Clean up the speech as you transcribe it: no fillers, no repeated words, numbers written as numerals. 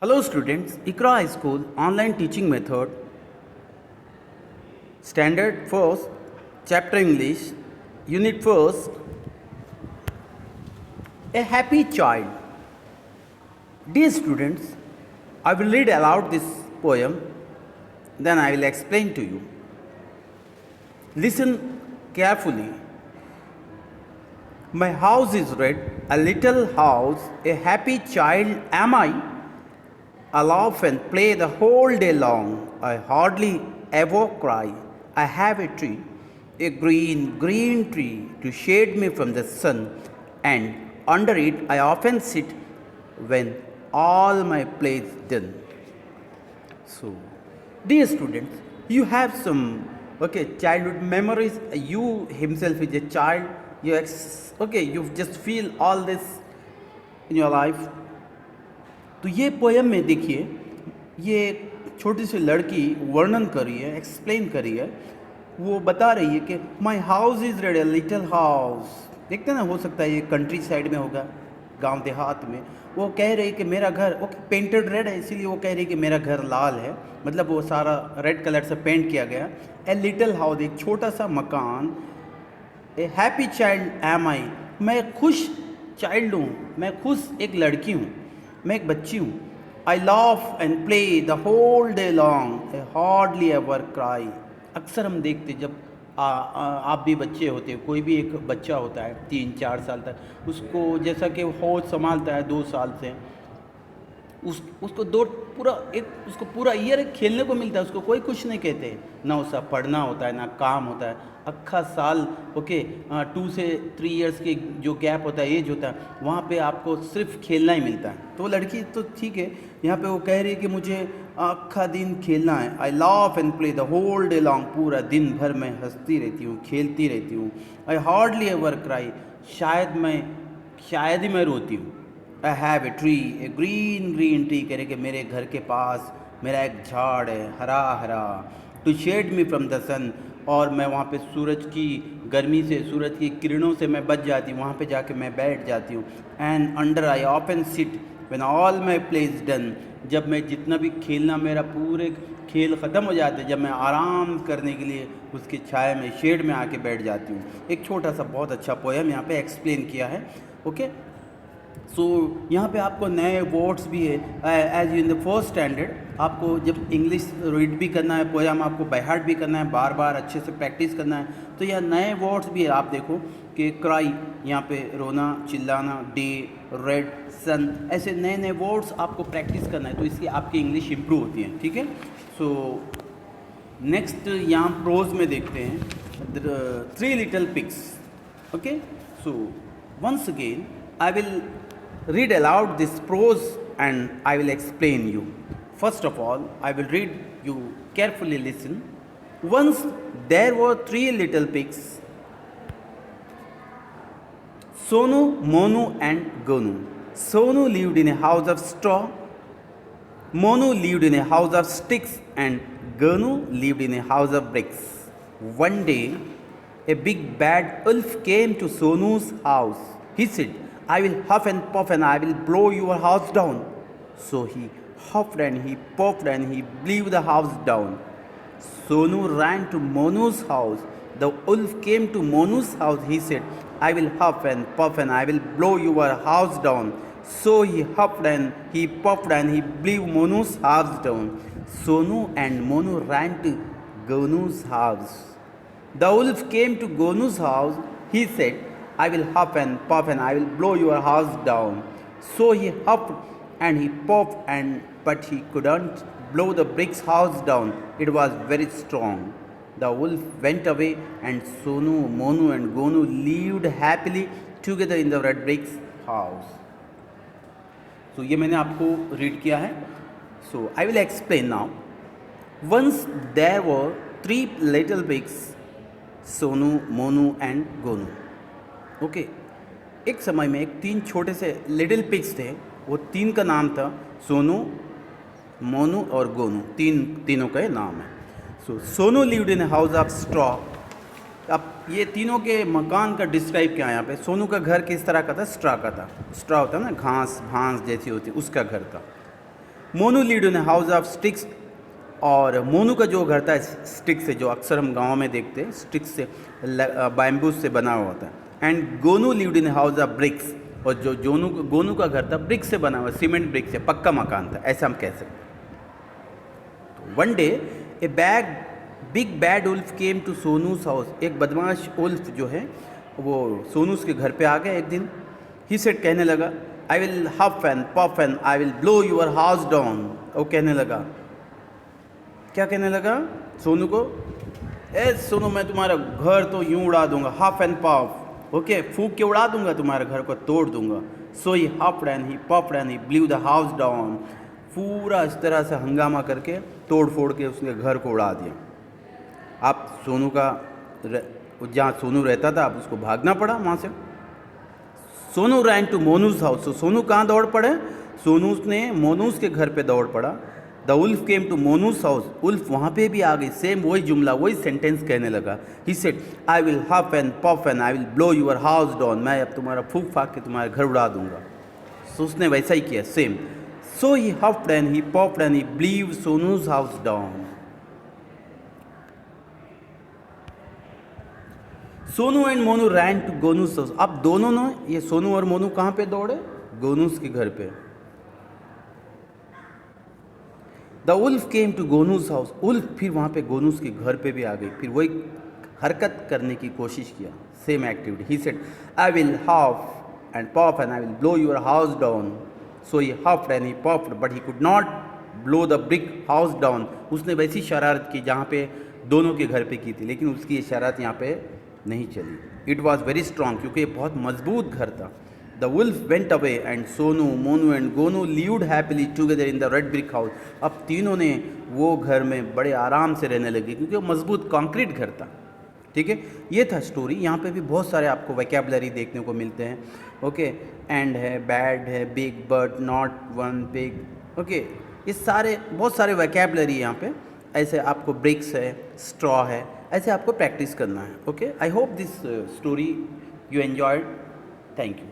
Hello students, Ikra High School online teaching method, standard first, chapter English, unit first, a happy child. Dear students, I will read aloud this poem, then I will explain to you. Listen carefully. My house is red, a little house, a happy child am I. I laugh and play the whole day long. I hardly ever cry. I have a tree, a green, green tree to shade me from the sun, and under it I often sit when all my play is done. So, dear students, you have some childhood memories. You himself is a child. You just feel all this in your life. तो ये poem में देखिए, ये छोटी सी लड़की वर्णन कर रही है, एक्सप्लेन कर रही है। वो बता रही है कि my house is red, a little house. देखते हैं ना, हो सकता है ये कंट्री साइड में होगा, गांव देहात में। वो कह रही कि मेरा घर पेंटेड रेड है, इसीलिए वो कह रही कि मेरा घर लाल है, मतलब वो सारा रेड कलर से पेंट किया गया। ए लिटिल हाउस, एक छोटा सा मकान। ए हैप्पी चाइल्ड एम आई, मैं खुश चाइल्ड हूँ, मैं खुश एक लड़की हूँ, मैं एक बच्ची हूँ। I laugh and play the whole day long, I hardly ever cry. अक्सर हम देखते जब आप भी बच्चे होते हो, कोई भी एक बच्चा होता है 3-4 साल तक, उसको जैसा कि होश संभालता है 2 साल से, उसको उसको पूरा ईयर खेलने को मिलता है, उसको कोई कुछ नहीं कहते, ना उसका पढ़ना होता है ना काम होता है। अक्खा साल 2 से 3 इयर्स के जो गैप होता है, एज होता है, वहाँ पे आपको सिर्फ खेलना ही मिलता है। तो लड़की तो ठीक है, यहाँ पे वो कह रही है कि मुझे अक्खा दिन खेलना है। I laugh and play the whole day long, पूरा दिन भर मैं हंसती रहती हूँ, खेलती रहती हूँ। आई हार्डली एवर क्राई, शायद ही मैं रोती हूँ। I have a tree, A green green tree, कह रहे कि मेरे घर के पास मेरा एक झाड़ है, हरा हरा, to shade me from the sun, और मैं वहाँ पे सूरज की गर्मी से, सूरज की किरणों से मैं बच जाती हूँ, वहाँ पे जाके मैं बैठ जाती हूँ। And under I often sit when all my play is done, जब मैं जितना भी खेलना, मेरा पूरे खेल ख़त्म हो जाते, जब मैं आराम करने के लिए उसकी छाया में, शेड में आके बैठ जाती हूँ। एक छोटा सा बहुत अच्छा पोएम यहाँ पे एक्सप्लेन किया है। ओके, सो यहाँ पे आपको नए वर्ड्स भी है। As in the first standard आपको जब इंग्लिश रीड भी करना है, पोएम आपको बाय हार्ट भी करना है, बार बार अच्छे से प्रैक्टिस करना है, तो यह नए वर्ड्स भी है। आप देखो कि क्राई, यहाँ पे रोना, चिल्लाना, डे, रेड, सन, ऐसे नए नए वर्ड्स आपको प्रैक्टिस करना है, तो इसकी आपकी इंग्लिश इम्प्रूव होती है। ठीक है, सो नेक्स्ट यहाँ प्रोज में देखते हैं 3 little pigs. Okay, so once again I will read aloud this prose and I will explain you. First of all, I will read, you carefully listen. Once there were 3 little pigs, Sonu, Monu and Gonu. Sonu lived in a house of straw, Monu lived in a house of sticks, and Gonu lived in a house of bricks. One day, a big bad wolf came to Sonu's house. He said, I will huff and puff and I will blow your house down. So he huffed and he puffed and he blew the house down. Sonu ran to Monu's house. The wolf came to Monu's house. He said, I will huff and puff and I will blow your house down. So he huffed and he puffed and he blew Monu's house down. Sonu and Monu ran to Gonu's house. The wolf came to Gonu's house. He said, I will huff and puff and I will blow your house down. So he huffed and he puffed, but he couldn't blow the brick's house down. It was very strong. The wolf went away and Sonu, Monu and Gonu lived happily together in the red brick's house. So ये मैंने आपको read किया है. So I will explain now. Once there were 3 little pigs, Sonu, Monu and Gonu. Okay, एक समय में 3 छोटे से लिटिल पिग्स थे। वो 3 का नाम था सोनू, मोनू और गोनू। तीनों का नाम है। So Sonu lived in house of straw. अब ये तीनों के मकान का डिस्क्राइब क्या है यहाँ पे। सोनू का घर किस तरह का था? स्ट्रॉ का था। स्ट्रॉ होता है ना, घास भांस जैसी होती, उसका घर था। Monu lived in house of sticks, और मोनू का जो घर था स्टिक से, जो अक्सर हम गाँव में देखते हैं, स्टिक से, बैम्बूज से बना हुआ होता है। And Gonu lived in house of BRICS, और जो गोनू का घर था ब्रिक से बना हुआ, सीमेंट ब्रिक से, पक्का मकान था, ऐसा हम कह सकते हैं। तो one day a big bad wolf came to Sonu's house, एक बदमाश उल्फ जो है वो सोनूस के घर पे आ गया एक दिन। ही सेड, कहने लगा, I will huff and puff and I will blow your house down. वो कहने लगा, क्या कहने लगा सोनू को, ए सोनू मैं तुम्हारा घर तो यूं उड़ा दूंगा, हफ एंड पफ, ओके, फूंक के उड़ा दूंगा, तुम्हारे घर को तोड़ दूंगा। So he huffed and he puffed and he blew the house down, पूरा इस तरह से हंगामा करके तोड़ फोड़ के उसके घर को उड़ा दिया। आप सोनू का, जहाँ सोनू रहता था, आप उसको भागना पड़ा वहाँ से। Sonu ran to Monu's house, तो सोनू कहाँ दौड़ पड़े, सोनूस ने मोनूस के घर पे दौड़ पड़ा। The wolf came to Monu's house, wolf वहाँ पे भी आ गई, सेम वही जुमला, वही सेंटेंस कहने लगा। He said, I will huff and puff and I will blow your house down, मैं अब तुम्हारा फूंक फाक के तुम्हारे घर उड़ा दूंगा। सो उसने वैसा ही किया, same. So he huffed and he puffed and he blew Sonu's house down. Sonu and Monu ran to Gonu's house, अब दोनों ने, ये सोनू और मोनू कहाँ पे दौड़े, गोनूस के घर पे। The wolf came to Gonu's house, wolf फिर वहाँ पे गोनूस के घर पे भी आ गई, फिर वही हरकत करने की कोशिश किया, same activity. He said, I will huff and puff and I will blow your house down. So he huffed and he puffed but he could not blow the brick house down. उसने वैसी शरारत की जहाँ पे दोनों के घर पे की थी, लेकिन उसकी ये शरारत यहाँ पे नहीं चली। इट वॉज वेरी स्ट्रांग, क्योंकि ये बहुत मजबूत घर था। The wolf went away and Sonu, Monu and Gonu lived happily together in the red brick house. अब तीनों ने वो घर में बड़े आराम से रहने लगे, क्योंकि वो मजबूत कंक्रीट घर था। ठीक है, ये था स्टोरी। यहाँ पे भी बहुत सारे आपको वोकैबुलरी देखने को मिलते हैं। ओके, एंड है, बैड है, big but, not one big, okay, ये सारे बहुत सारे वोकैबुलरी यहाँ पे। ऐसे आपको ब्रिक्स है, स्ट्रॉ है, ऐसे आपको प्रैक्टिस करना है। Okay, I hope this story you enjoyed. Thank you.